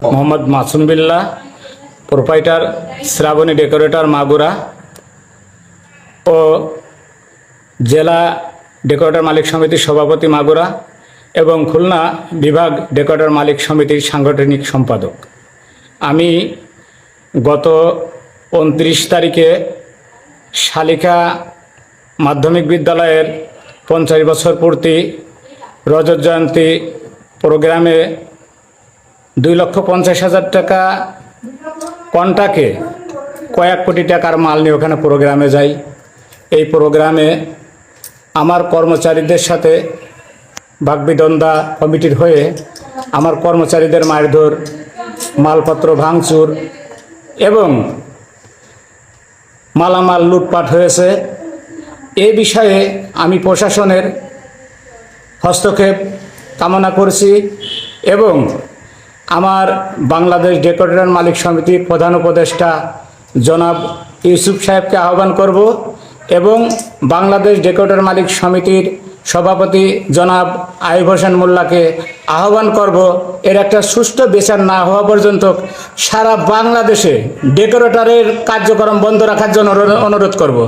Mohammad Masum Billah, proprietor Shrabani decorator Magura ও জেলা decorator মালিক সমিতির সভাপতি মাগুরা এবং খুলনা বিভাগ ডেকোরেটর মালিক সমিতির সাংগঠনিক সম্পাদক। আমি গত 29 তারিখে শালিকা মাধ্যমিক বিদ্যালয়ের 50 বছর পূর্তি রজত জয়ন্তী প্রোগ্রামে 2,50,000 টাকা কন্টাকে কয়েক কোটি টাকার মাল নিয়ে ওখানে প্রোগ্রামে যাই। এই প্রোগ্রামে আমার কর্মচারীদের সাথে বাগবিদন্দা কমিটির হয়ে আমার কর্মচারীদের মারধর, মালপত্র ভাঙচুর এবং মালামাল লুটপাট হয়েছে। এই বিষয়ে আমি প্রশাসনের হস্তক্ষেপ কামনা করছি এবং আমার বাংলাদেশ ডেকোরেটর মালিক সমিতির প্রধান উপদেষ্টা জনাব ইউসুফ সাহেবকে আহ্বান করব এবং বাংলাদেশ ডেকোরেটর মালিক সমিতির সভাপতি জনাব আইয়ুব হোসেন মোল্লাকে আহ্বান করব এর একটা সুষ্ঠু বিচার না হওয়া পর্যন্ত সারা বাংলাদেশে ডেকোরেটরের কার্যক্রম বন্ধ রাখার জন্য অনুরোধ করব।